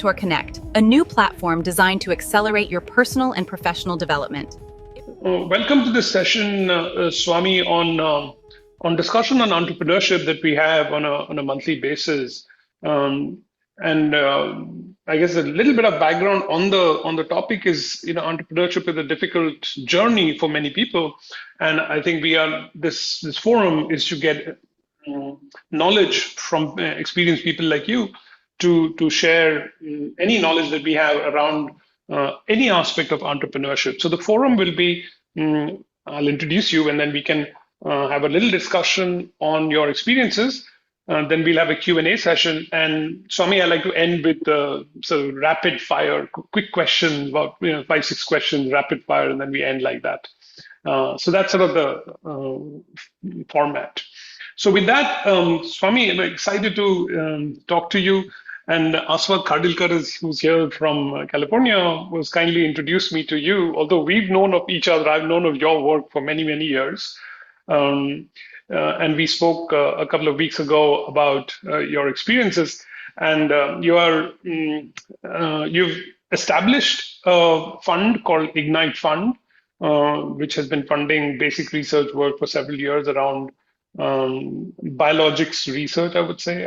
Mentor Konnect, a new platform designed to accelerate your personal and professional development. Welcome to this session, Swami, on discussion on entrepreneurship that we have on a monthly basis. And I guess a little bit of background on the topic is, entrepreneurship is a difficult journey for many people, and I think this forum is to get knowledge from experienced people like you to share any knowledge that we have around any aspect of entrepreneurship. So the forum will be, I'll introduce you, and then we can have a little discussion on your experiences. Then we'll have a Q&A session. And Swami, I like to end with sort of rapid fire, quick questions, about 5-6 questions, rapid fire, and then we end like that. So that's sort of the format. So with that, Swami, I'm excited to talk to you. And Aswad Khadilkar, who's here from California, was kindly introduced me to you. Although we've known of each other, I've known of your work for many, many years. And we spoke a couple of weeks ago about your experiences. And you've established a fund called Ignite Fund, which has been funding basic research work for several years around biologics research, I would say.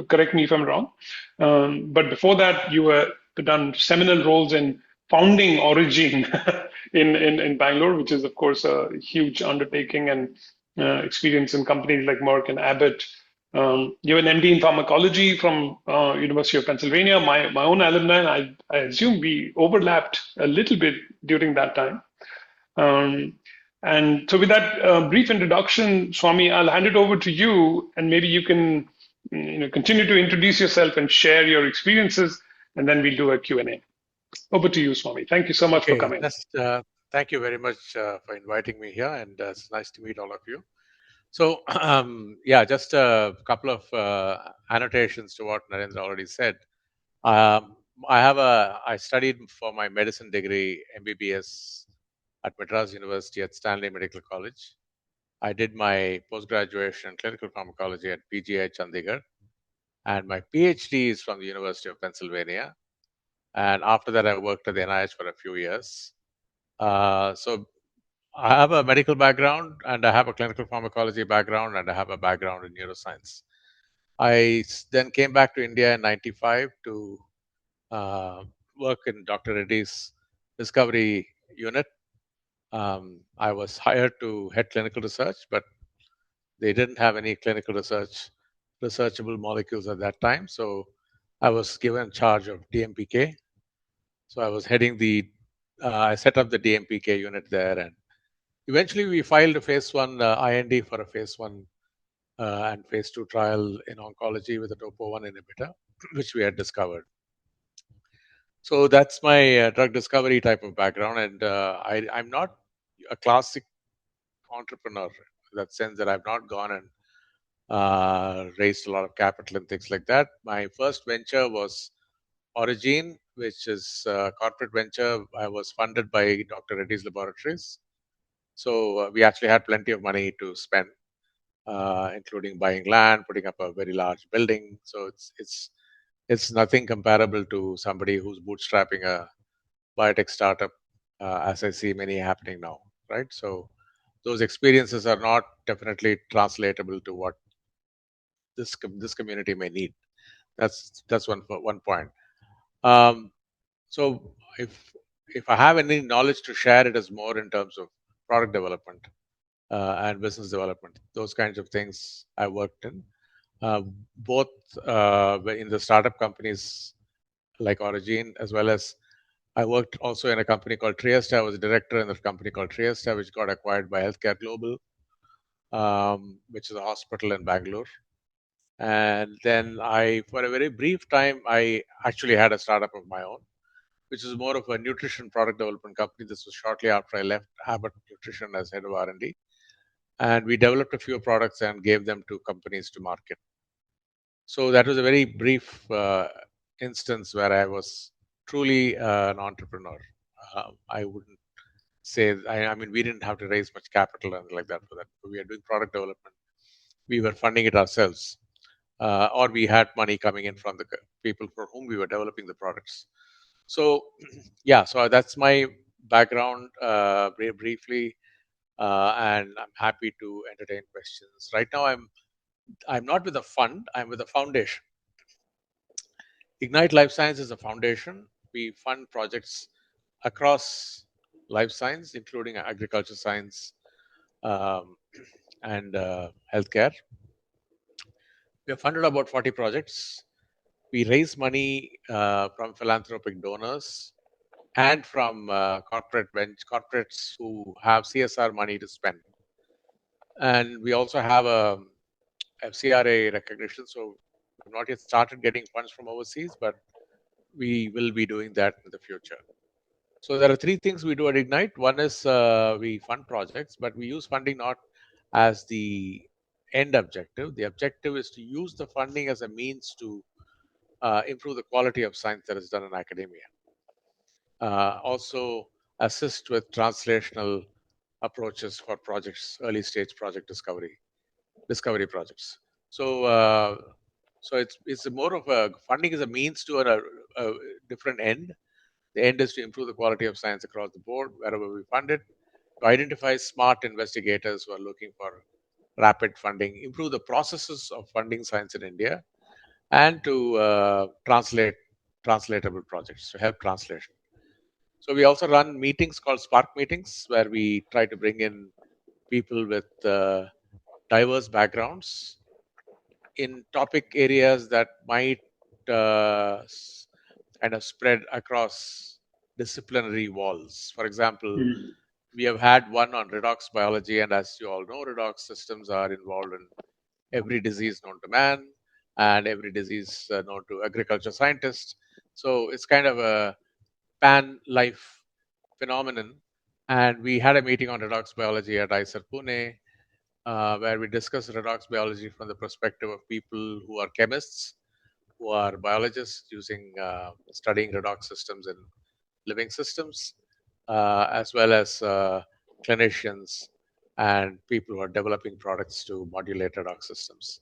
Correct me if I'm wrong. But before that, you were done seminal roles in founding Origin in Bangalore, which is, of course, a huge undertaking and experience in companies like Merck and Abbott. You have an MD in pharmacology from University of Pennsylvania, my own alumni, and I assume we overlapped a little bit during that time. And so with that brief introduction, Swami, I'll hand it over to you, and maybe you can continue to introduce yourself and share your experiences, and then we'll do a Q&A. Over to you, Swami. Thank you so much for coming. Thank you very much for inviting me here, and it's nice to meet all of you. So, just a couple of annotations to what Narendra already said. I studied for my medicine degree, MBBS, at Madras University at Stanley Medical College. I did my postgraduation in clinical pharmacology at PGI Chandigarh, and my PhD is from the University of Pennsylvania. And after that, I worked at the NIH for a few years. So I have a medical background, and I have a clinical pharmacology background, and I have a background in neuroscience. I then came back to India in '95 to work in Dr. Reddy's discovery unit. I was hired to head clinical research, but they didn't have any clinical researchable molecules at that time. So I was given charge of DMPK. So I was heading I set up the DMPK unit there, and eventually we filed a phase 1 IND for a phase 1 and phase 2 trial in oncology with a topo-1 inhibitor, which we had discovered. So that's my drug discovery type of background, and I'm not a classic entrepreneur in that sense that I've not gone and raised a lot of capital and things like that. My first venture was Origin, which is a corporate venture. I was funded by Dr. Reddy's Laboratories. So we actually had plenty of money to spend, including buying land, putting up a very large building. So it's nothing comparable to somebody who's bootstrapping a biotech startup, as I see many happening now, right? So those experiences are not definitely translatable to what this community may need. That's one point. So if I have any knowledge to share, it is more in terms of product development and business development. Those kinds of things I worked in, both in the startup companies like Origin, as well as I worked also in a company called Trieste. I was a director in a company called Trieste, which got acquired by Healthcare Global, which is a hospital in Bangalore. And then for a very brief time, I actually had a startup of my own, which is more of a nutrition product development company. This was shortly after I left Abbott Nutrition as head of R&D. And we developed a few products and gave them to companies to market. So that was a very brief instance where I was truly an entrepreneur. I wouldn't say, I mean, we didn't have to raise much capital and like that for that. We are doing product development. We were funding it ourselves. or we had money coming in from the people for whom we were developing the products. So, yeah, so that's my background very briefly, and I'm happy to entertain questions. Right now, I'm not with a fund; I'm with a foundation. Ignite Life Science is a foundation. We fund projects across life science, including agriculture science um, and healthcare. We have funded about 40 projects. We raise money from philanthropic donors and from corporates who have CSR money to spend. And we also have a FCRA recognition. So we've not yet started getting funds from overseas, but we will be doing that in the future. So there are three things we do at Ignite. One is we fund projects, but we use funding not as the end objective. The objective is to use the funding as a means to improve the quality of science that is done in academia. Also assist with translational approaches for projects, early stage project discovery projects. So it's more of a funding is a means to a different end. The end is to improve the quality of science across the board wherever we fund it, to identify smart investigators who are looking for rapid funding, improve the processes of funding science in India, and to translatable projects to help translation. So we also run meetings called Spark meetings, where we try to bring in people with diverse backgrounds in topic areas that might kind of spread across disciplinary walls. For example, we have had one on redox biology, and as you all know, redox systems are involved in every disease known to man and every disease known to agriculture scientists. So it's kind of a pan life phenomenon. And we had a meeting on redox biology at ICER Pune, where we discussed redox biology from the perspective of people who are chemists, who are biologists using studying redox systems in living systems, as well as clinicians and people who are developing products to modulate redox systems.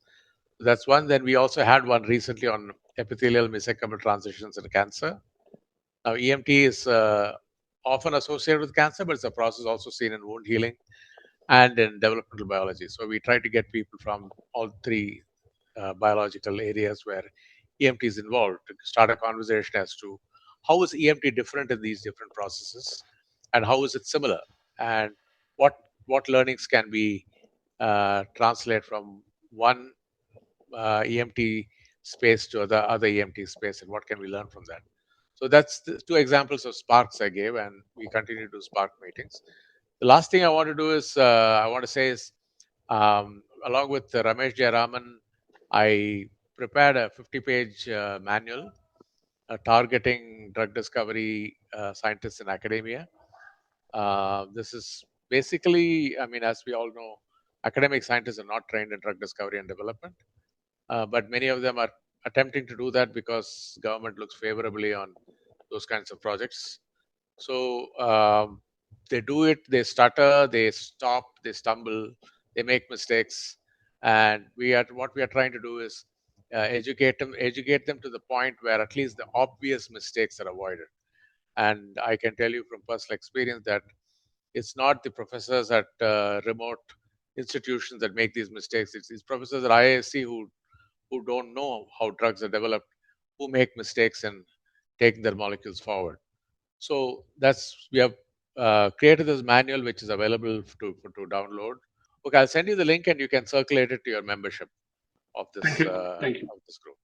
That's one. Then we also had one recently on epithelial mesenchymal transitions in cancer. Now, EMT is often associated with cancer, but it's a process also seen in wound healing and in developmental biology. So we try to get people from all three biological areas where EMT is involved to start a conversation as to how is EMT different in these different processes, and how is it similar, and what learnings can be translate from one EMT space to other EMT space, and what can we learn from that. So that's the two examples of sparks I gave, and we continue to do spark meetings. The last thing I want to do is I want to say is along with Ramesh Jayaraman, I prepared a 50-page manual targeting drug discovery scientists in academia. This is basically, I mean, as we all know, academic scientists are not trained in drug discovery and development, but many of them are attempting to do that because government looks favorably on those kinds of projects. So they do it, they stutter, they stop, they stumble, they make mistakes, and what we are trying to do is educate them to the point where at least the obvious mistakes are avoided. And I can tell you from personal experience that it's not the professors at remote institutions that make these mistakes. It's these professors at IISc who don't know how drugs are developed, who make mistakes in taking their molecules forward. So we have created this manual which is available to download. Okay, I'll send you the link and you can circulate it to your membership of Thank this you. Thank you. of this group.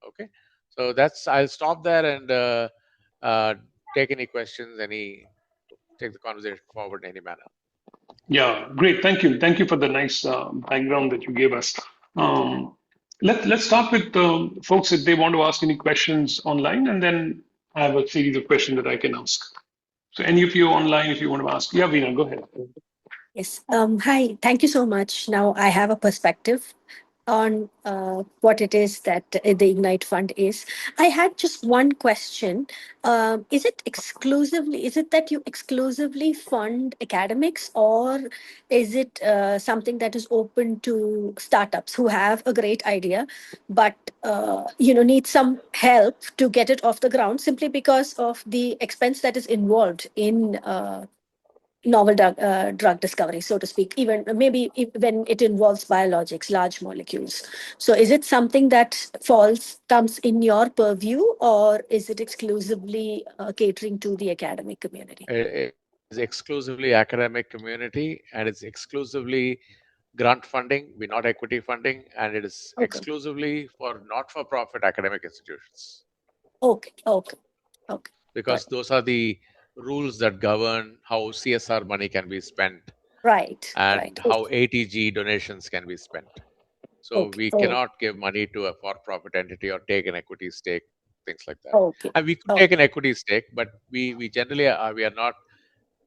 Okay, so I'll stop there and take any questions, take the conversation forward in any manner. Yeah, great. Thank you. Thank you for the nice background that you gave us. Um, let's start with folks if they want to ask any questions online, and then I have a series of questions that I can ask. So any of you online, if you want to ask, yeah, Veena, go ahead. Yes. Hi. Thank you so much. Now I have a perspective. on what it is that the Ignite Fund is. I had just one question. Is it that you exclusively fund academics, or is it something that is open to startups who have a great idea, but need some help to get it off the ground simply because of the expense that is involved in novel drug discovery, so to speak, even maybe when it involves biologics, large molecules. So is it something that comes in your purview, or is it exclusively catering to the academic community? It is exclusively academic community, and it's exclusively grant funding, we're not equity funding, and it is Okay. exclusively for not-for-profit academic institutions. Okay. Because those are the rules that govern how CSR money can be spent Right. and how ATG donations can be spent. So we cannot give money to a for-profit entity or take an equity stake, things like that. Okay. And we could take an equity stake, but we generally we are not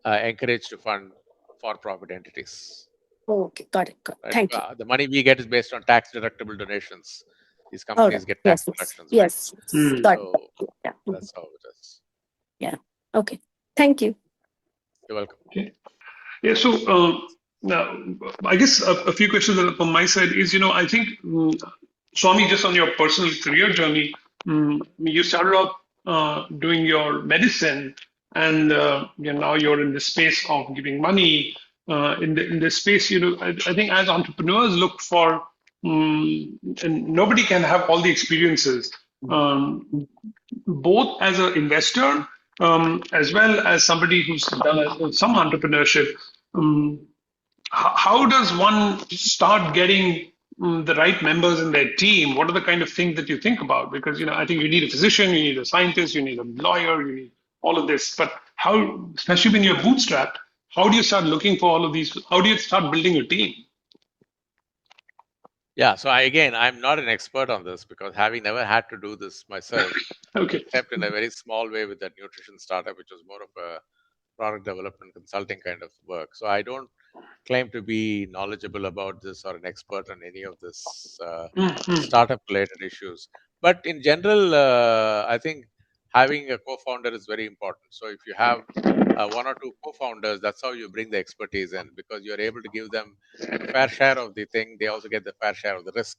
encouraged to fund for-profit entities. Okay, got it. Right? Thank you. The money we get is based on tax-deductible donations. These companies get tax deductions, right? Yes. Got So it. Yeah. that's how it is. Yeah. Okay. Thank you. You're welcome. Okay. Yeah, so now I guess a few questions from my side is, I think, Swami, just on your personal career journey, you started off doing your medicine, and now you're in the space of giving money. In the space, I think as entrepreneurs look for, and nobody can have all the experiences. Both as an investor as well as somebody who's done some entrepreneurship. How does one start getting the right members in their team? What are the kind of things that you think about? Because I think you need a physician, you need a scientist, you need a lawyer, you need all of this. But how, especially when you're bootstrapped, how do you start looking for all of these? How do you start building a team? Yeah, so I'm not an expert on this because having never had to do this myself, Okay. except in a very small way with that nutrition startup, which was more of a product development consulting kind of work. So I don't claim to be knowledgeable about this or an expert on any of this startup related issues. But in general, I think having a co-founder is very important. So if you have one or two co-founders, that's how you bring the expertise in, because you're able to give them a fair share of the thing. They also get the fair share of the risk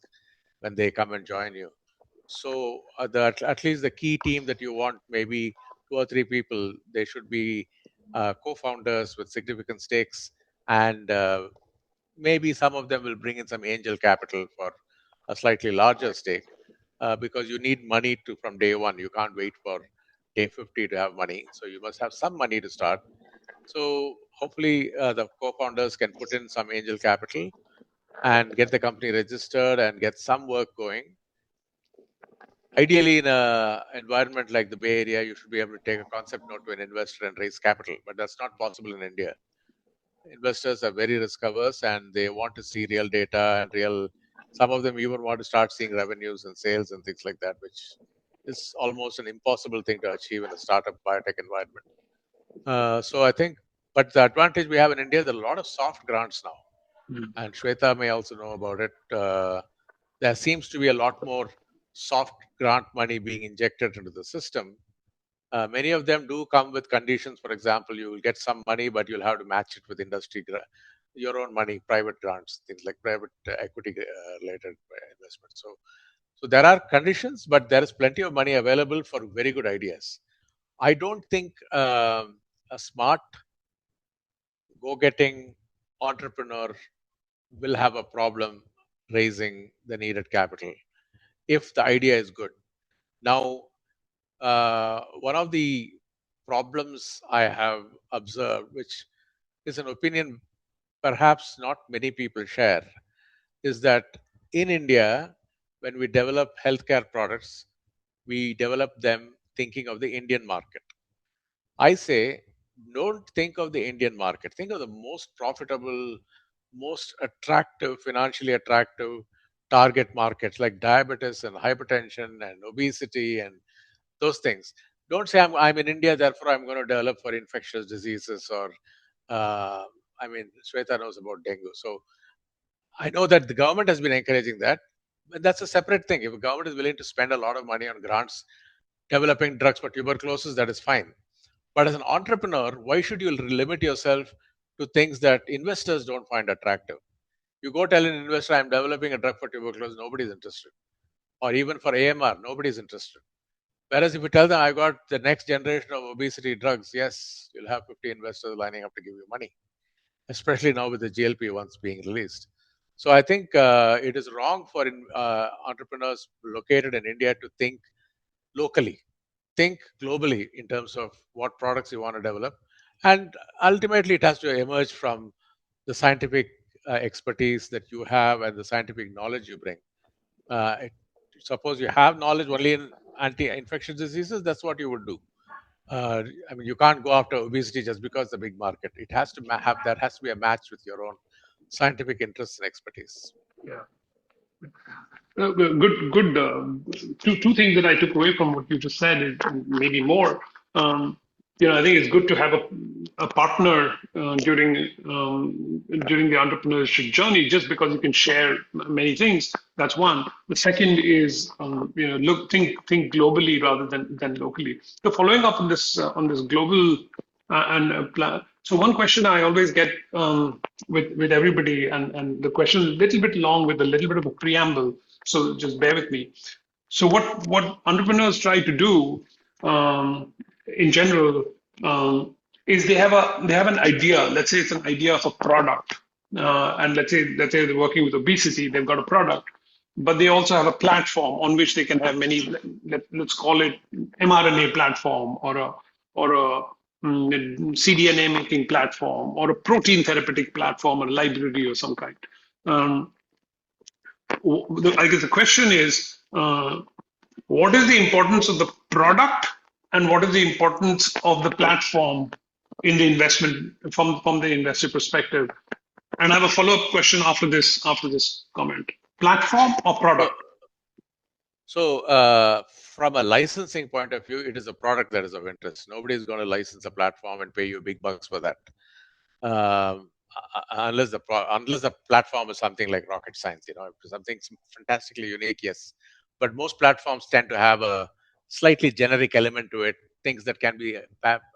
when they come and join you. So at least the key team that you want, maybe two or three people, they should be co-founders with significant stakes, and maybe some of them will bring in some angel capital for a slightly larger stake, because you need money from day one. You can't wait for day 50 to have money. So you must have some money to start. So hopefully the co-founders can put in some angel capital and get the company registered and get some work going. Ideally, in an environment like the Bay Area, you should be able to take a concept note to an investor and raise capital, but that's not possible in India. Investors are very risk averse and they want to see real data and some of them even want to start seeing revenues and sales and things like that, which is almost an impossible thing to achieve in a startup biotech environment. So I think, but the advantage we have in India, there are a lot of soft grants now, and Shweta may also know about it. There seems to be a lot more soft grant money being injected into the system. Many of them do come with conditions. For example, you will get some money, but you'll have to match it with your own money, private grants, things like private equity related investments. So there are conditions, but there is plenty of money available for very good ideas. I don't think a smart, go-getting entrepreneur will have a problem raising the needed capital if the idea is good. Now, one of the problems I have observed, which is an opinion perhaps not many people share, is that in India, when we develop healthcare products, we develop them thinking of the Indian market. I say, don't think of the Indian market. Think of the most profitable, most attractive, financially attractive target markets like diabetes and hypertension and obesity and those things. Don't say I'm in India, therefore I'm going to develop for infectious diseases or Shweta knows about dengue. So I know that the government has been encouraging that, that's a separate thing. If a government is willing to spend a lot of money on grants developing drugs for tuberculosis, that is fine. But as an entrepreneur, why should you limit yourself to things that investors don't find attractive? You go tell an investor, I'm developing a drug for tuberculosis, nobody's interested. Or even for AMR, nobody's interested. Whereas if you tell them, I got the next generation of obesity drugs, yes, you'll have 50 investors lining up to give you money, especially now with the GLP-1s being released. So I think it is wrong for entrepreneurs located in India to think locally. Think globally in terms of what products you want to develop. And ultimately, it has to emerge from the scientific expertise that you have and the scientific knowledge you bring. Suppose you have knowledge only in anti-infectious diseases, that's what you would do. I mean, you can't go after obesity just because it's a big market. It has to have that has to be a match with your own scientific interests and expertise. Yeah. Good. Two things that I took away from what you just said, is maybe more. Um, I think it's good to have a partner during the entrepreneurship journey, just because you can share many things. That's one. The second is think globally rather than locally. So following up on this global plan. So one question I always get with everybody, and the question is a little bit long with a little bit of a preamble. So just bear with me. So what entrepreneurs try to do in general is they have an idea. Let's say it's an idea of a product, and let's say they're working with obesity. They've got a product, but they also have a platform on which they can have many. Let's call it mRNA platform or a cDNA making platform or a protein therapeutic platform or library or some kind. Um, I guess the question is, what is the importance of the product and what is the importance of the platform in the investment from the investor perspective? And I have a follow-up question after this comment. Platform or product? So, from a licensing point of view, it is a product that is of interest. Nobody is going to license a platform and pay you big bucks for that, unless the platform is something like rocket science. Something fantastically unique, yes. But most platforms tend to have a slightly generic element to it, things that can be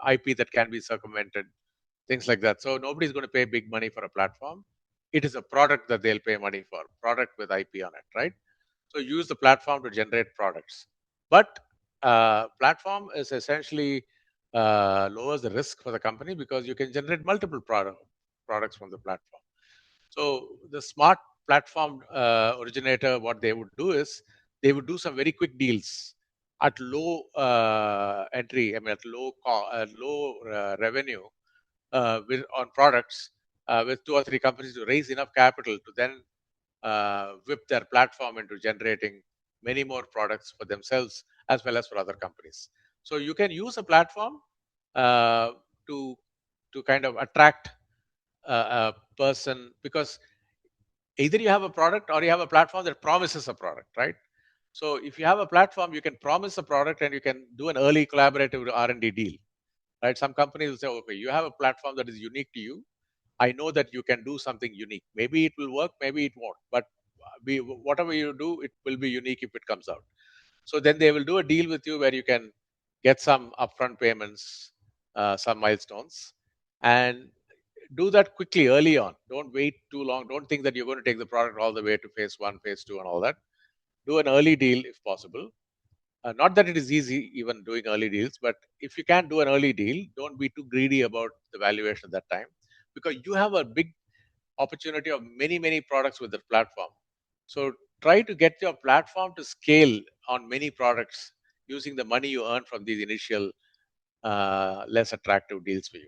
IP that can be circumvented, things like that. So nobody's going to pay big money for a platform. It is a product that they'll pay money for, product with IP on it, right? So use the platform to generate products. But platform is essentially lowers the risk for the company because you can generate multiple products from the platform. So the smart platform originator, what they would do is they would do some very quick deals at low entry, I mean at low revenue on products with 2 or 3 companies to raise enough capital to then whip their platform into generating many more products for themselves as well as for other companies. So you can use a platform uh, to kind of attract a person, because either you have a product or you have a platform that promises a product, right? So if you have a platform, you can promise a product and you can do an early collaborative R&D deal, right? Some companies will say, okay, you have a platform that is unique to you. I know that you can do something unique. Maybe it will work, maybe it won't. But whatever you do, it will be unique if it comes out. So then they will do a deal with you where you can get some upfront payments, some milestones, and do that quickly early on. Don't wait too long. Don't think that you're going to take the product all the way to phase 1, phase 2, and all that. Do an early deal if possible. Not that it is easy, even doing early deals, but if you can do an early deal, don't be too greedy about the valuation at that time, because you have a big opportunity of many, many products with the platform. So try to get your platform to scale on many products using the money you earn from these initial less attractive deals for you.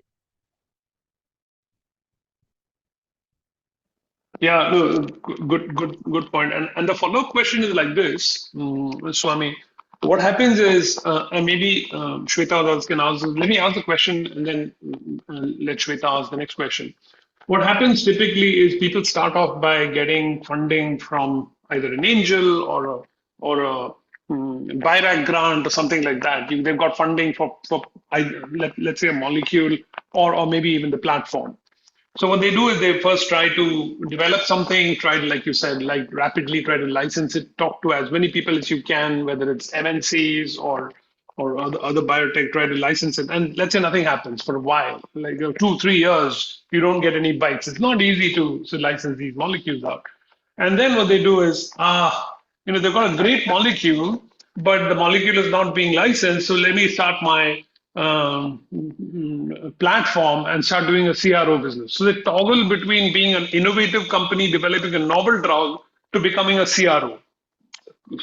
Yeah, no, good point. And the follow-up question is like this, Swami. What happens is, and maybe Shweta also can answer. Let me ask the question, and then let Shweta ask the next question. What happens typically is people start off by getting funding from either an angel or a BIRAC grant or something like that. They've got funding for either, let's say a molecule or maybe even the platform. So what they do is they first try to develop something, try to, like you said, like rapidly try to license it, talk to as many people as you can, whether it's MNCs or other biotech, try to license it. And let's say nothing happens for a while, like 2-3 years, you don't get any bites. It's not easy to license these molecules out. And then what they do is, they've got a great molecule, but the molecule is not being licensed. So let me start my platform and start doing a CRO business. So they toggle between being an innovative company developing a novel drug to becoming a CRO.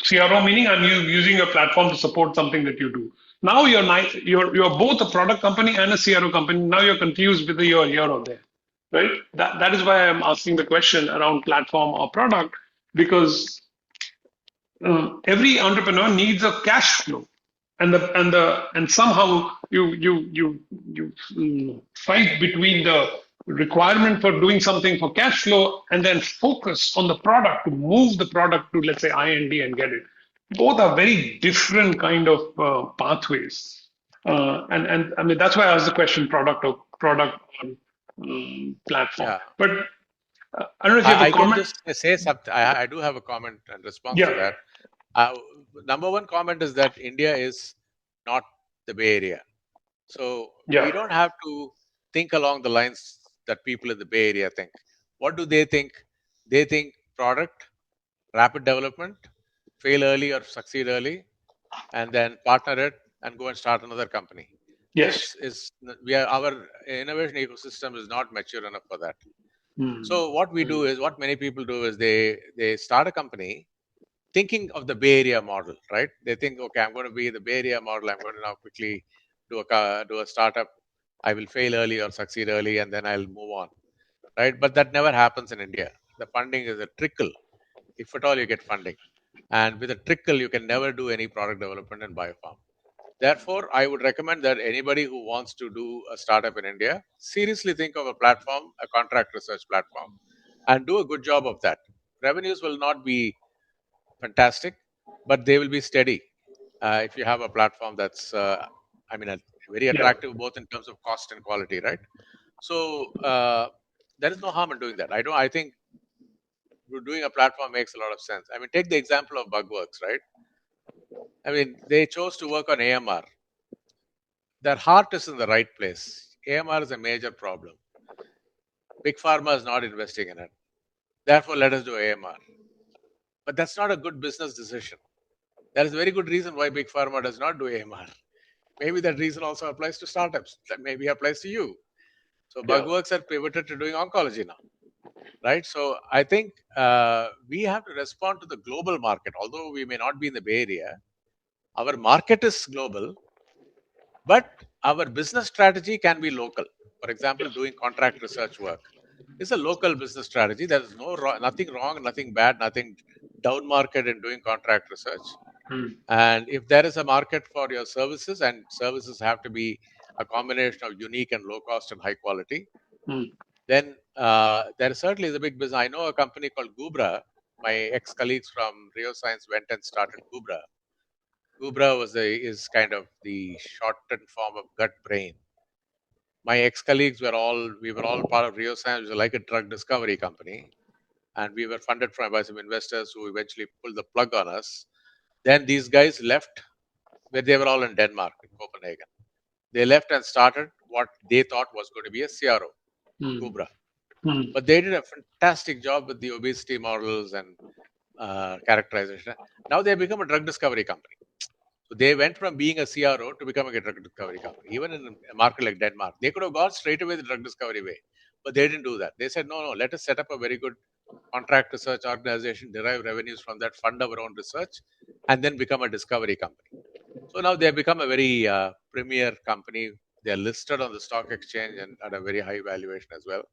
CRO meaning I'm using your platform to support something that you do. Now you're both a product company and a CRO company. Now you're confused whether you're here or there, right? That is why I'm asking the question around platform or product, because every entrepreneur needs a cash flow, and somehow you fight between the requirement for doing something for cash flow and then focus on the product to move the product to, let's say, IND and get it. Both are very different kind of pathways, and I mean that's why I asked the question product or platform. Yeah. But I don't know if you have a I can comment. just say something. I do have a comment and response to Yeah. that. Number one comment is that India is not the Bay Area. So Yeah. we don't have to think along the lines that people in the Bay Area think. What do they think? They think product, rapid development, fail early or succeed early, and then partner it and go and start another company. Yes. Our innovation ecosystem is not mature enough for that. Hmm. So what we do is, what many people do is they start a company thinking of the Bay Area model, right? They think, okay, I'm going to be the Bay Area model. I'm going to now quickly do a startup. I will fail early or succeed early, and then I'll move on, right? But that never happens in India. The funding is a trickle, if at all you get funding, and with a trickle, you can never do any product development in biofarm. Therefore, I would recommend that anybody who wants to do a startup in India seriously think of a platform, a contract research platform, and do a good job of that. Revenues will not be fantastic, but they will be steady if you have a platform that's, very Yeah. attractive both in terms of cost and quality, right? So there is no harm in doing that. I think doing a platform makes a lot of sense. I mean, take the example of Bugworks, right? I mean, they chose to work on AMR. Their heart is in the right place. AMR is a major problem. Big Pharma is not investing in it. Therefore, let us do AMR. But that's not a good business decision. There is a very good reason why Big Pharma does not do AMR. Maybe that reason also applies to startups. That maybe applies to you. So Bugworks are pivoted to doing oncology now, right? So I think we have to respond to the global market. Although we may not be in the Bay Area, our market is global, but our business strategy can be local. For example, doing contract research work is a local business strategy. There is nothing wrong, nothing bad, nothing down market in doing contract research. And if there is a market for your services, and services have to be a combination of unique and low cost and high quality, then there certainly is a big business. I know a company called Gubra. My ex-colleagues from Rio Science went and started Gubra. Gubra is kind of the shortened form of gut brain. My ex-colleagues were all part of Rio Science, which was like a drug discovery company, and we were funded by some investors who eventually pulled the plug on us. Then these guys left, where they were all in Denmark, in Copenhagen. They left and started what they thought was going to be a CRO, Gubra. But they did a fantastic job with the obesity models and characterization. Now they have become a drug discovery company. So they went from being a CRO to becoming a drug discovery company. Even in a market like Denmark, they could have gone straight away the drug discovery way, but they didn't do that. They said, no, let us set up a very good contract research organization, derive revenues from that, fund our own research, and then become a discovery company. So now they have become a very premier company. They are listed on the stock exchange and at a very high valuation as well.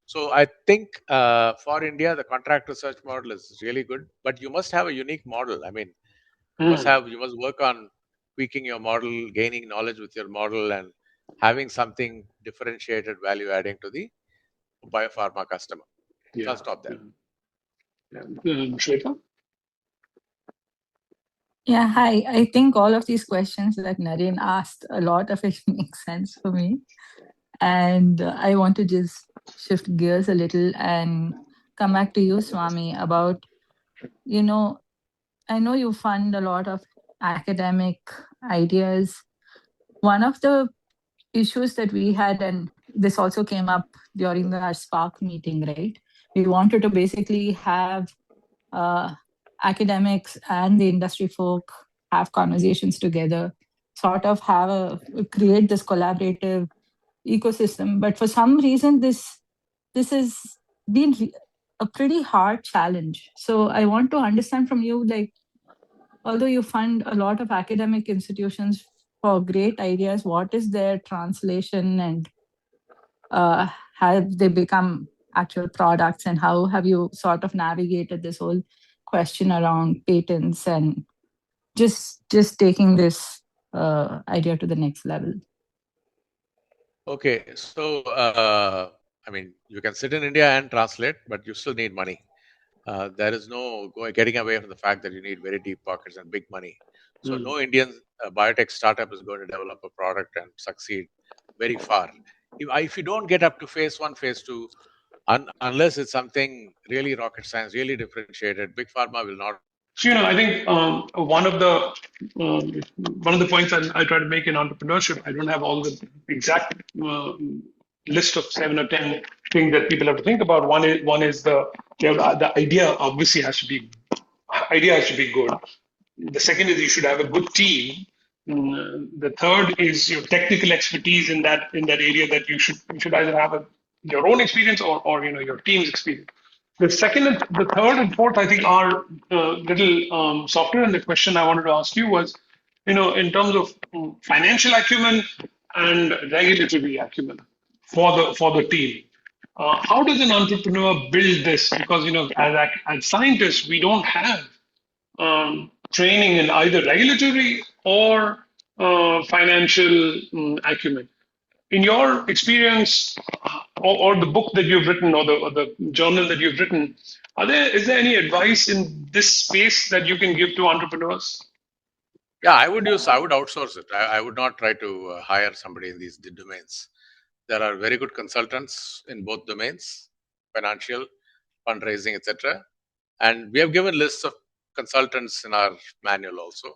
So I think for India, the contract research model is really good, but you must have a unique model. I mean, you must work on tweaking your model, gaining knowledge with your model, and having something differentiated, value adding to the biopharma customer. So I'll stop there. Shweta? Yeah, hi. I think all of these questions that Naren asked, a lot of it makes sense for me. And I want to just shift gears a little and come back to you, Swami, about, you know, I know you fund a lot of academic ideas. One of the issues that we had, and this also came up during our Spark meeting, right? We wanted to basically have uh, academics and the industry folk have conversations together, sort of create this collaborative ecosystem. But for some reason, this has been a pretty hard challenge. So I want to understand from you, like, although you fund a lot of academic institutions for great ideas, what is their translation, and have they become actual products, and how have you sort of navigated this whole question around patents and just taking this idea to the next level? Okay, so I mean, you can sit in India and translate, but you still need money. There is no getting away from the fact that you need very deep pockets and big money. So no Indian biotech startup is going to develop a product and succeed very far. If you don't get up to phase 1, phase 2, unless it's something really rocket science, really differentiated, big pharma will not. So, I think one of the points I try to make in entrepreneurship, I don't have all the exact list of 7 or 10 things that people have to think about. One is the idea obviously has to be good. The second is you should have a good team. The third is your technical expertise in that area that you should either have your own experience or your team's experience. The third and fourth, I think, are little softer. And the question I wanted to ask you was, in terms of financial acumen and regulatory acumen for the team. How does an entrepreneur build this? Because as scientists, we don't have training in either regulatory or financial acumen. In your experience, or the book that you've written, or the journal that you've written, is there any advice in this space that you can give to entrepreneurs? Yeah, I would outsource it. I would not try to hire somebody in these domains. There are very good consultants in both domains, financial, fundraising, etc. And we have given lists of consultants in our manual also.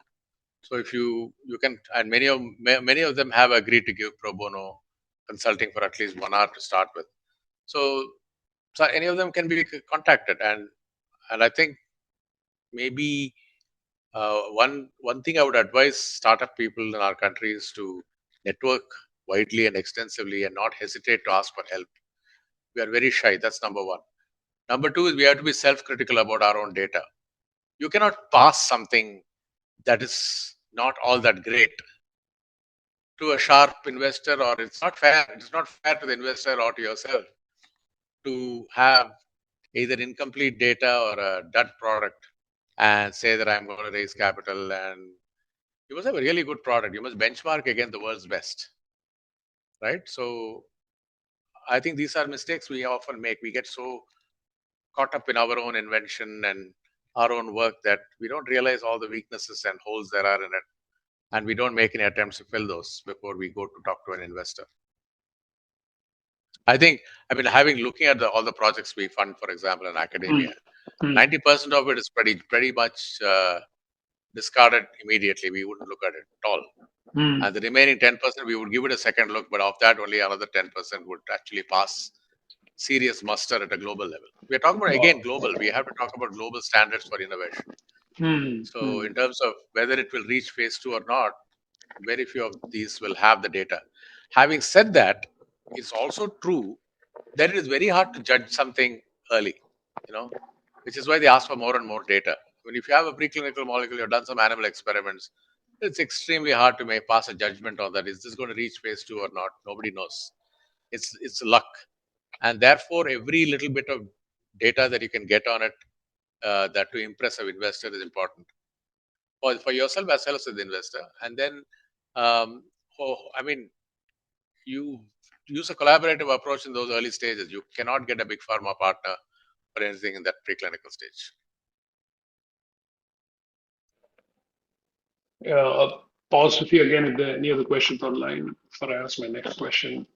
So if you can, and many of them have agreed to give pro bono consulting for at least 1 hour to start with. So any of them can be contacted, and I think maybe one thing I would advise startup people in our country is to network widely and extensively, and not hesitate to ask for help. We are very shy. That's number one. Number two is we have to be self-critical about our own data. You cannot pass something that is not all that great to a sharp investor, or it's not fair. It's not fair to the investor or to yourself to have either incomplete data or a dud product and say that I'm going to raise capital. And you must have a really good product. You must benchmark against the world's best, right? So I think these are mistakes we often make. We get so caught up in our own invention and our own work that we don't realize all the weaknesses and holes there are in it, and we don't make any attempts to fill those before we go to talk to an investor. I think, looking at all the projects we fund, for example, in academia, 90% of it is pretty much discarded immediately. We wouldn't look at it at all. And the remaining 10%, we would give it a second look, but of that, only another 10% would actually pass serious muster at a global level. We're talking about, again, global. We have to talk about global standards for innovation. So in terms of whether it will reach phase 2 or not, very few of these will have the data. Having said that, it's also true that it is very hard to judge something early, which is why they ask for more and more data. When if you have a preclinical molecule, you've done some animal experiments, it's extremely hard to pass a judgment on that. Is this going to reach phase 2 or not? Nobody knows. It's luck. And therefore, every little bit of data that you can get on it, that to impress an investor is important. For yourself as well as the investor. And then, you use a collaborative approach in those early stages. You cannot get a big pharma partner or anything in that preclinical stage. I'll pause to see again if there are any other questions online before I ask my next question.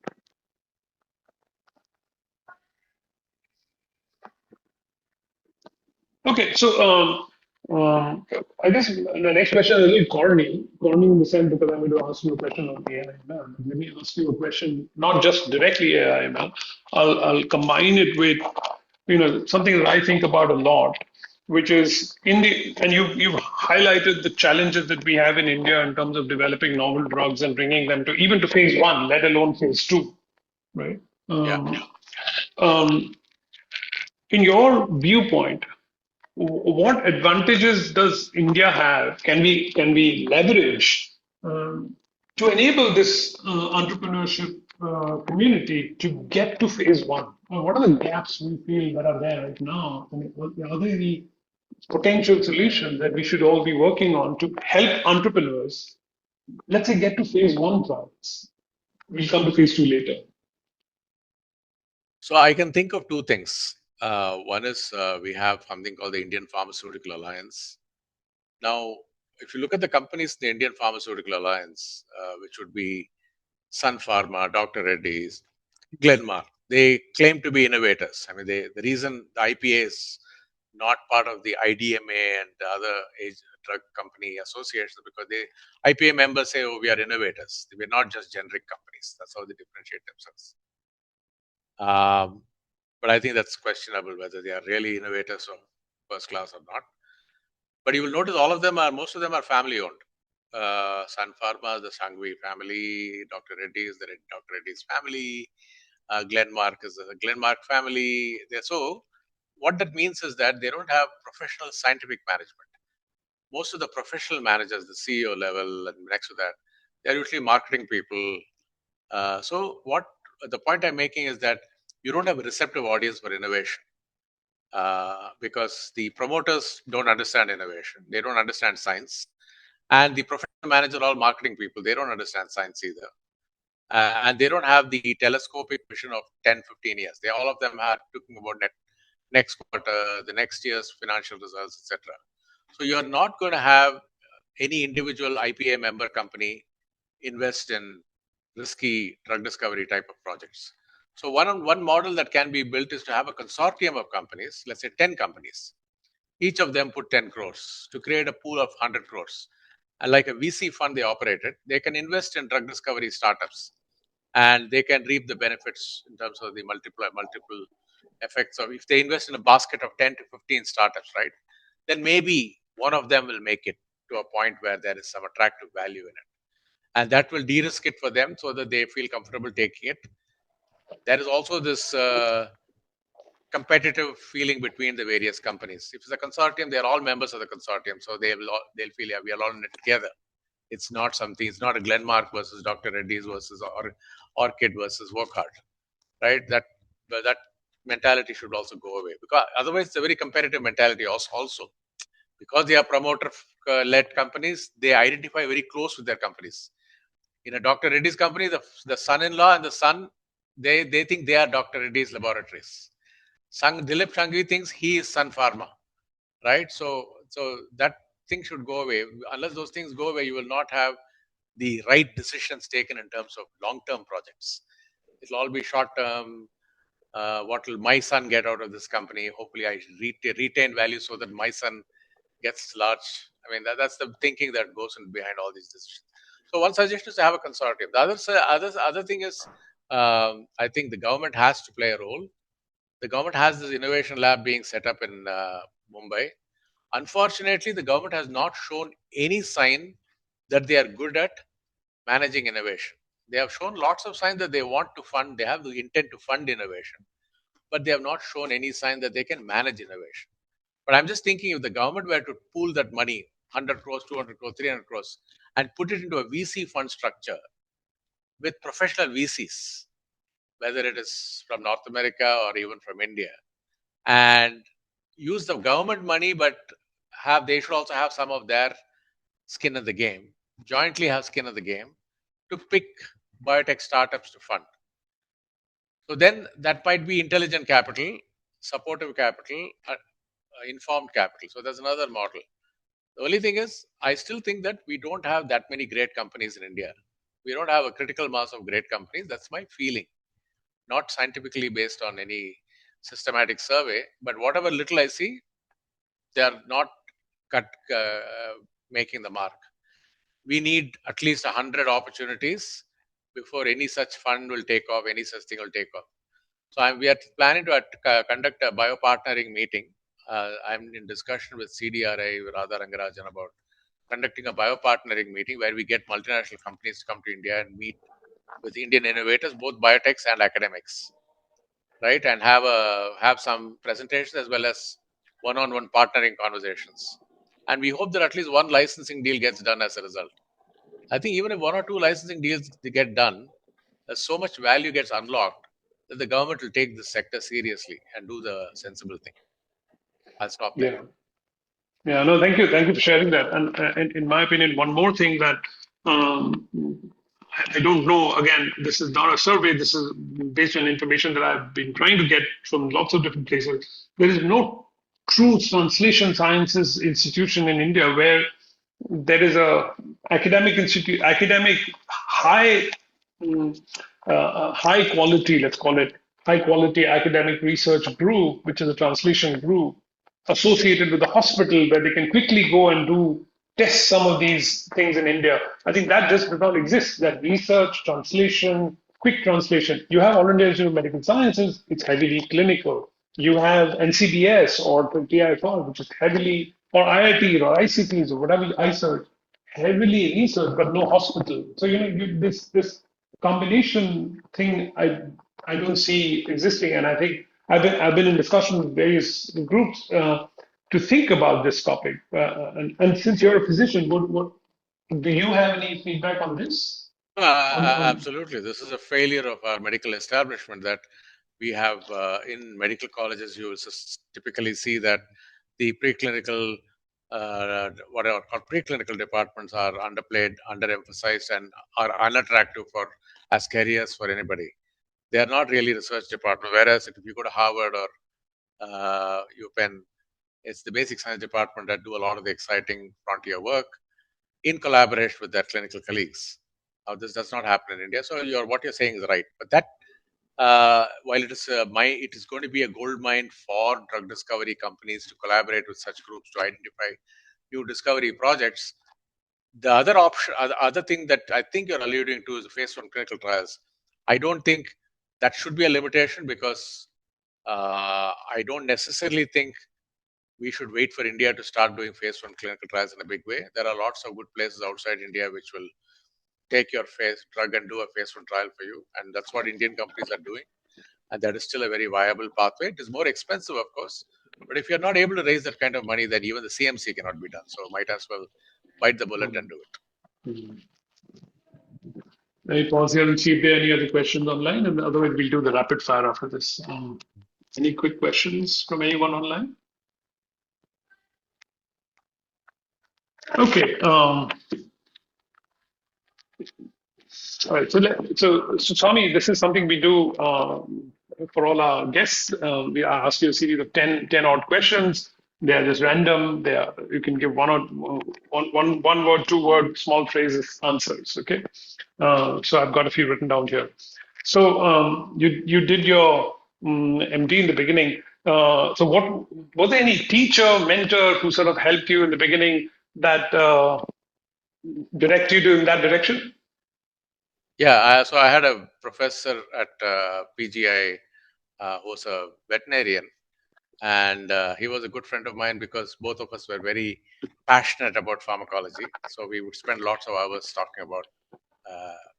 Okay, so I guess the next question is a little corny in the sense because I'm going to ask you a question on AI ML. Let me ask you a question, not just directly AI ML. I'll combine it with something that I think about a lot, which is and you've highlighted the challenges that we have in India in terms of developing novel drugs and bringing them to even to phase one, let alone phase two, right? Yeah. Um, in your viewpoint, what advantages does India have? Can we leverage to enable this entrepreneurship community to get to phase one? What are the gaps we feel that are there right now? I mean, are there any potential solutions that we should all be working on to help entrepreneurs, let's say, get to phase one trials? We'll come to phase two later. So I can think of two things. One is we have something called the Indian Pharmaceutical Alliance. Now, if you look at the companies in the Indian Pharmaceutical Alliance, which would be Sun Pharma, Dr. Reddy's, Glenmark, they claim to be innovators. I mean, the reason the IPA is not part of the IDMA and the other drug company associations because the IPA members say, oh, we are innovators. We're not just generic companies. That's how they differentiate themselves. But I think that's questionable whether they are really innovators or first class or not. But you will notice most of them are family owned. Sun Pharma, the Sanghvi family, Dr. Reddy is the Dr. Reddy's family, Glenmark is the Glenmark family. So what that means is that they don't have professional scientific management. Most of the professional managers, the CEO level and next to that, they're usually marketing people. So what the point I'm making is that you don't have a receptive audience for innovation. Because the promoters don't understand innovation. They don't understand science. And the professional manager, all marketing people, they don't understand science either. And they don't have the telescopic vision of 10, 15 years. All of them are talking about next quarter, the next year's financial results, etc. So you're not going to have any individual IPA member company invest in risky drug discovery type of projects. So one model that can be built is to have a consortium of companies, let's say 10 companies. Each of them put 10 crores to create a pool of 100 crores. And like a VC fund they operated, they can invest in drug discovery startups and they can reap the benefits in terms of the multiple effects of if they invest in a basket of 10 to 15 startups, right? Then maybe one of them will make it to a point where there is some attractive value in it. And that will de-risk it for them so that they feel comfortable taking it. There is also this competitive feeling between the various companies. If it's a consortium, they're all members of the consortium, so they'll feel we are all in it together. It's not something. It's not a Glenmark versus Dr. Reddy's versus Orchid versus Wockhardt, right? That mentality should also go away because otherwise it's a very competitive mentality also. Because they are promoter-led companies, they identify very close with their companies. In a Dr. Reddy's company, the son-in-law and the son, they think they are Dr. Reddy's Laboratories. Dilip Shanghvi thinks he is Sun Pharma, right? So that thing should go away. Unless those things go away, you will not have the right decisions taken in terms of long-term projects. It'll all be short-term. What will my son get out of this company? Hopefully, I should retain value so that my son gets large. I mean, that's the thinking that goes in behind all these decisions. So one suggestion is to have a consortium. The other thing is, I think the government has to play a role. The government has this innovation lab being set up in Mumbai. Unfortunately, the government has not shown any sign that they are good at managing innovation. They have shown lots of signs that they want to fund, they have the intent to fund innovation, but they have not shown any sign that they can manage innovation. But I'm just thinking if the government were to pool that money, 100 crores, 200 crores, 300 crores, and put it into a VC fund structure with professional VCs, whether it is from North America or even from India, and use the government money, but they should also have some of their skin in the game, jointly have skin in the game to pick biotech startups to fund. So then that might be intelligent capital, supportive capital, informed capital. So there's another model. The only thing is, I still think that we don't have that many great companies in India. We don't have a critical mass of great companies. That's my feeling. Not scientifically based on any systematic survey, but whatever little I see, they are not making the mark. We need at least 100 opportunities before any such fund will take off, any such thing will take off. So we are planning to conduct a biopartnering meeting. I'm in discussion with CDRI, with Radha Rangarajan, about conducting a biopartnering meeting where we get multinational companies to come to India and meet with Indian innovators, both biotechs and academics, right? And have some presentations as well as one-on-one partnering conversations. And we hope that at least one licensing deal gets done as a result. I think even if one or two licensing deals get done, so much value gets unlocked that the government will take this sector seriously and do the sensible thing. I'll stop there. Yeah. Yeah, no, thank you. Thank you for sharing that. And in my opinion, one more thing that um, I don't know, again, this is not a survey, this is based on information that I've been trying to get from lots of different places. There is no true translation sciences institution in India where there is a academic high high quality, let's call it high quality academic research group, which is a translation group associated with the hospital where they can quickly go and test some of these things in India. I think that just does not exist. That research, translation, quick translation. You have All India Institute of Medical Sciences, it's heavily clinical. You have NCBS or the TIFR, which is heavily, or IIT or ICTs or whatever, iSearch, heavily research, but no hospital. So, this combination thing, I don't see existing. And I think I've been in discussion with various groups to think about this topic. And since you're a physician, what do you have any feedback on this? Absolutely. This is a failure of our medical establishment that we have in medical colleges. You will typically see that the preclinical, what are called preclinical departments are underplayed, underemphasized, and are unattractive as careers for anybody. They are not really research departments. Whereas if you go to Harvard or UPenn, it's the basic science department that do a lot of the exciting frontier work in collaboration with their clinical colleagues. Now, this does not happen in India. So what you're saying is right. But that, while it is going to be a gold mine for drug discovery companies to collaborate with such groups to identify new discovery projects, the other thing that I think you're alluding to is the phase 1 clinical trials. I don't think that should be a limitation because I don't necessarily think we should wait for India to start doing phase 1 clinical trials in a big way. There are lots of good places outside India which will take your drug and do a phase 1 trial for you. And that's what Indian companies are doing. And that is still a very viable pathway. It is more expensive, of course. But if you're not able to raise that kind of money, then even the CMC cannot be done. So might as well bite the bullet and do it. Let me pause here and see if there are any other questions online. And otherwise, we'll do the rapid fire after this. Any quick questions from anyone online? Okay. All right. So Swami, this is something we do for all our guests. We ask you a series of 10 odd questions. They are just random. You can give one word, 2 word, small phrases answers. Okay. So I've got a few written down here. So you did your MD in the beginning. So was there any teacher, mentor who sort of helped you in the beginning that direct you in that direction? Yeah, so I had a professor at PGI who was a veterinarian, and he was a good friend of mine because both of us were very passionate about pharmacology. So we would spend lots of hours talking about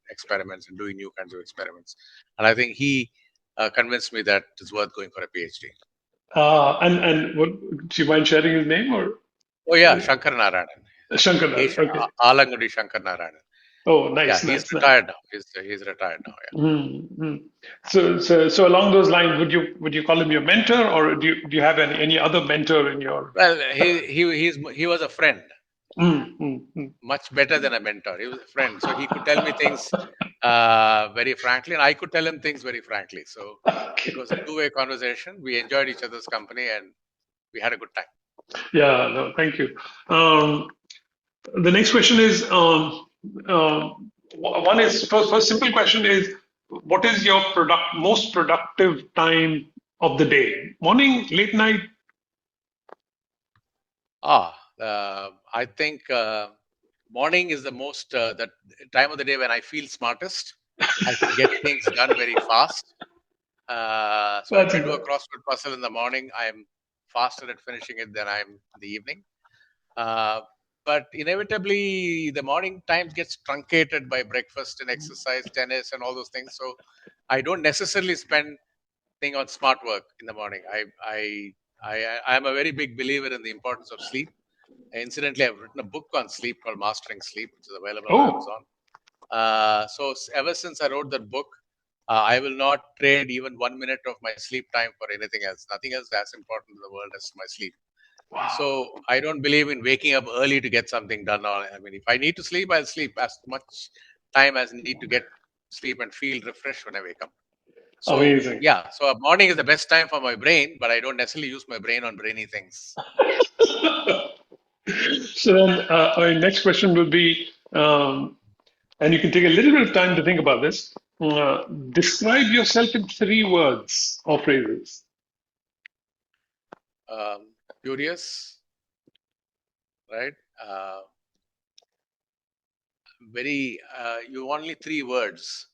experiments and doing new kinds of experiments. And I think he convinced me that it's worth going for a PhD. And do you mind sharing his name or? Oh yeah, Shankar Narayanan. Shankar Narayanan. Okay. Alangudi Shankar Narayanan. Oh, nice. Yeah, nice, he's retired now. He's retired now. Yeah. Mm-hmm. So along those lines, would you call him your mentor, or do you have any other mentor in your? Well, he was a friend. Much better than a mentor. He was a friend, so he could tell me things very frankly, and I could tell him things very frankly. So it was a two-way conversation. We enjoyed each other's company, and we had a good time. Yeah, no, thank you. The next question is one is first simple question is, what is your most productive time of the day? Morning, late night? I think morning is the most that time of the day when I feel smartest. I can get things done very fast. So if That's I do a it. crossword puzzle in the morning, I'm faster at finishing it than I'm in the evening. Uh, but inevitably, the morning time gets truncated by breakfast and exercise, tennis, and all those things. So I don't necessarily spend thing on smart work in the morning. I am a very big believer in the importance of sleep. Incidentally, I've written a book on sleep called Mastering Sleep, which is available on Oh, Amazon. Ever since I wrote that book, I will not trade even 1 minute of my sleep time for anything else. Nothing else as important in the world as my sleep. wow. So I don't believe in waking up early to get something done. I mean, if I need to sleep, I'll sleep as much time as I need to get sleep and feel refreshed when I wake up. So Amazing. yeah, so a morning is the best time for my brain, but I don't necessarily use my brain on brainy things. So then, our next question will be, and you can take a little bit of time to think about this. Describe yourself in 3 words or phrases. Curious, right? You only 3 words.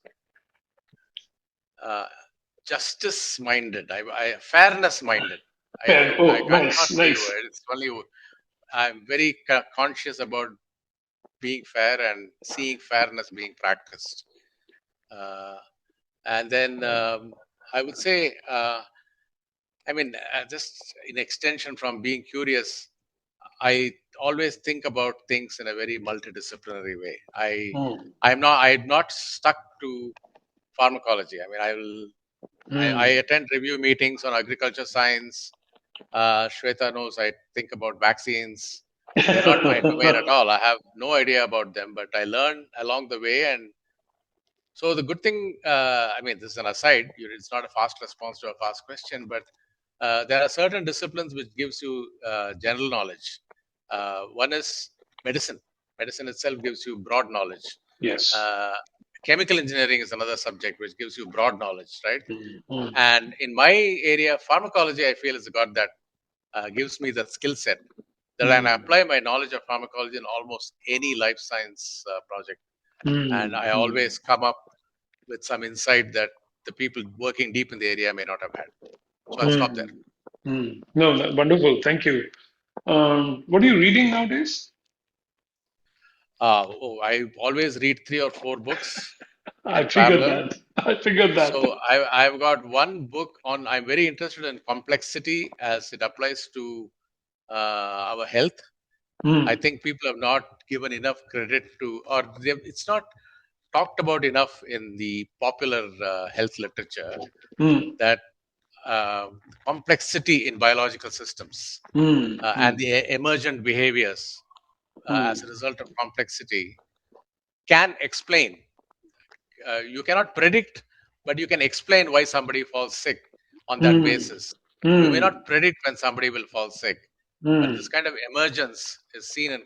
Justice minded, fairness minded. Fair. I Oh, not nice, 3 words. nice. It's only I'm very conscious about being fair and seeing fairness being practiced. And then I would say, just in extension from being curious, I always think about things in a very multidisciplinary way. Mm, I'm not stuck to pharmacology. I mean, I mm. attend review meetings on agriculture science. Shweta knows I think about vaccines. They're not my domain at all. I have no idea about them, but I learn along the way. And so the good thing, this is an aside. It's not a fast response to a fast question, but there are certain disciplines which gives you general knowledge. One is medicine. Medicine itself gives you broad knowledge. Yes. Uh, Chemical engineering is another subject which gives you broad knowledge, right? Mm, mm, And in my area, pharmacology, I feel has got that, gives me the skill set that I can mm, apply my knowledge of pharmacology in almost any life science project. And mm, I mm, always come up with some insight that the people working deep in the area may not have had. So I'll stop there. mm, mm. No, no, wonderful. Thank you. What are you reading nowadays? I always read 3 or 4 books I in figured parallel. that. I figured that. So I've got one book on, I'm very interested in complexity as it applies to our health. I Mm, think people have not given enough credit to, or it's not talked about enough in the popular health literature, mm, that uh, complexity in biological systems mm, and mm, the emergent behaviors mm, as a result of complexity can explain. You cannot predict, but you can explain why somebody falls sick on that mm, basis. You may mm, not predict when somebody will fall sick, but this mm, kind of emergence is seen in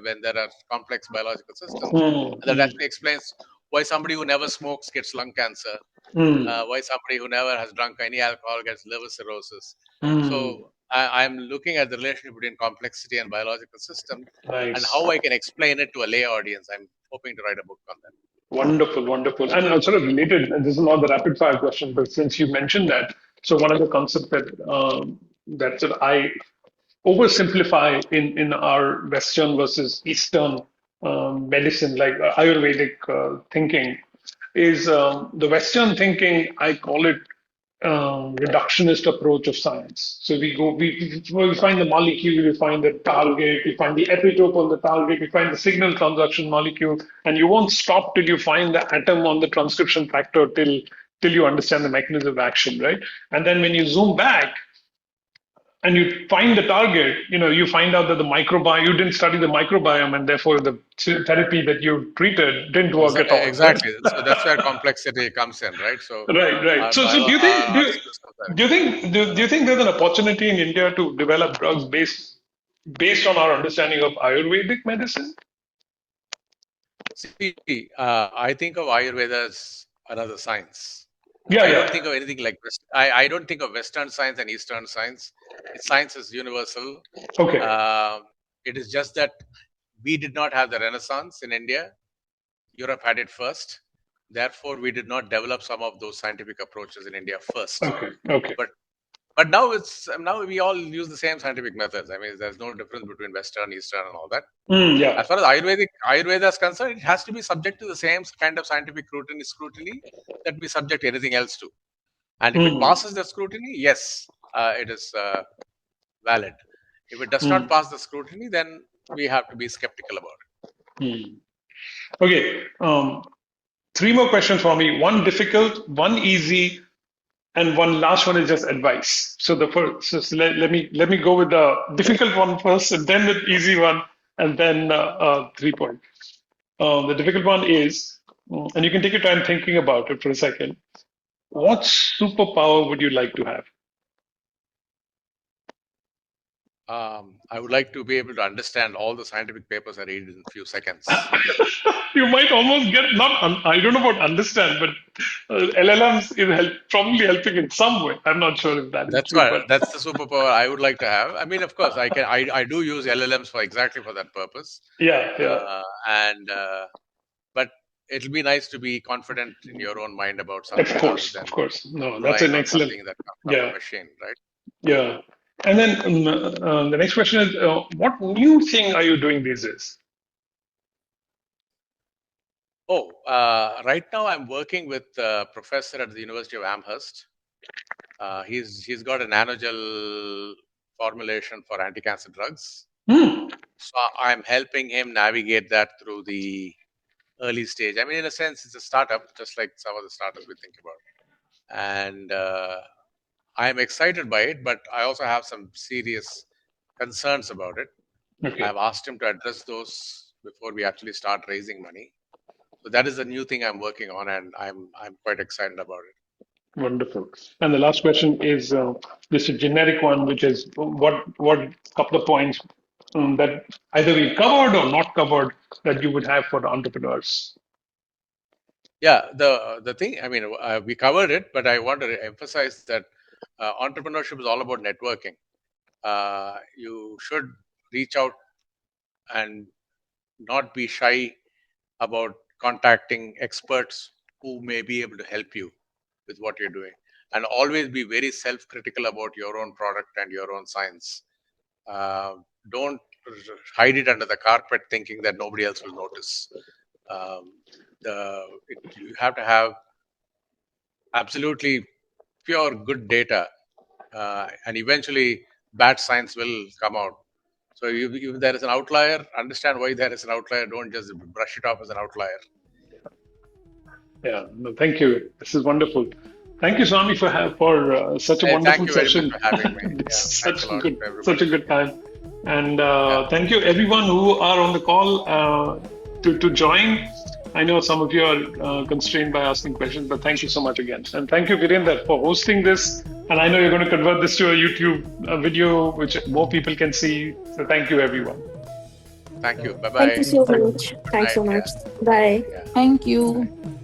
when there are complex biological systems, mm, and that actually explains why somebody who never smokes gets lung cancer, mm, why somebody who never has drunk any alcohol gets liver cirrhosis. mm. So I'm looking at the relationship between complexity and biological systems and Nice. how I can explain it to a lay audience. I'm hoping to write a book on that. Wonderful, wonderful. And sort of related, and this is not the rapid fire question, but since you mentioned that, so one of the concepts that sort of I oversimplify in our Western versus Eastern medicine, like Ayurvedic thinking, is the Western thinking. I call it reductionist approach of science. So we find the molecule, we find the target, we find the epitope on the target, we find the signal transduction molecule, and you won't stop till you find the atom on the transcription factor till you understand the mechanism of action, right? And then when you zoom back and you find the target, you find out that the microbiome, you didn't study the microbiome, and therefore the therapy that you treated didn't work at all, right? Exactly. So that's where complexity comes in, right? So Right, right. So do you think our systems are do you think there's an opportunity in India to develop drugs based on our understanding of Ayurvedic medicine? see, I think of Ayurveda as another science. Yeah, I yeah. don't think of anything like I don't think of Western science and Eastern science. Science is universal. Okay. It is just that we did not have the Renaissance in India. Europe had it first. Therefore, we did not develop some of those scientific approaches in India first. Okay. Okay. But now we all use the same scientific methods. I mean, there's no difference between Western, Eastern, and all that. Yeah. As far as Ayurveda is concerned, it has to be subject to the same kind of scientific scrutiny that we subject anything else to. And if it passes the scrutiny, yes, it is valid. If it does not pass the scrutiny, then we have to be skeptical about it. Okay. 3 more questions for me. One difficult, one easy, and one last one is just advice. So the first, so let me go with the difficult one first, and then the easy one, and then 3 points. The difficult one is, and you can take your time thinking about it for a second. What superpower would you like to have? I would like to be able to understand all the scientific papers I read in a few seconds. You might almost get I don't know about understand, but LLMs is probably helping in some way. I'm not sure if that is That's true. right. But That's the superpower I would like to have. I mean, of course, I do use LLMs for exactly for that purpose. yeah. But it'll be nice to be confident in your own mind about something Of course. No, that's relying an on excellent. something that comes from a machine, right? Yeah. And then the next question is, what new thing are you doing these days? Right now I'm working with a professor at the University of Amherst. He's got a nanogel formulation for anti-cancer drugs. So I'm helping him navigate that through the early stage. I mean, in a sense, it's a startup, just like some of the startups we think about. And I'm excited by it, but I also have some serious concerns about it. Okay. I've asked him to address those before we actually start raising money. So that is a new thing I'm working on, and I'm quite excited about it. Wonderful. And the last question is this a generic one, which is what couple of points that either we covered or not covered that you would have for the entrepreneurs. Yeah, the thing, I mean, we covered it, but I want to emphasize that entrepreneurship is all about networking. You should reach out and not be shy about contacting experts who may be able to help you with what you're doing, and always be very self-critical about your own product and your own science. Don't hide it under the carpet thinking that nobody else will notice. You have to have absolutely pure good data, and eventually bad science will come out. So if there is an outlier, understand why there is an outlier. Don't just brush it off as an outlier. Yeah, no, thank you. This is wonderful. Thank you, Swami, for such a wonderful session. Thank you very much for having me. Such a good time. And thank you everyone who are on the call to join. I know some of you are constrained by asking questions, but thank you so much again. And thank you, Virendra, for hosting this. And I know you're going to convert this to a YouTube video, which more people can see. So thank you, everyone. Thank you. Bye-bye. Thank you so much. Thanks so much. Bye. Thank you.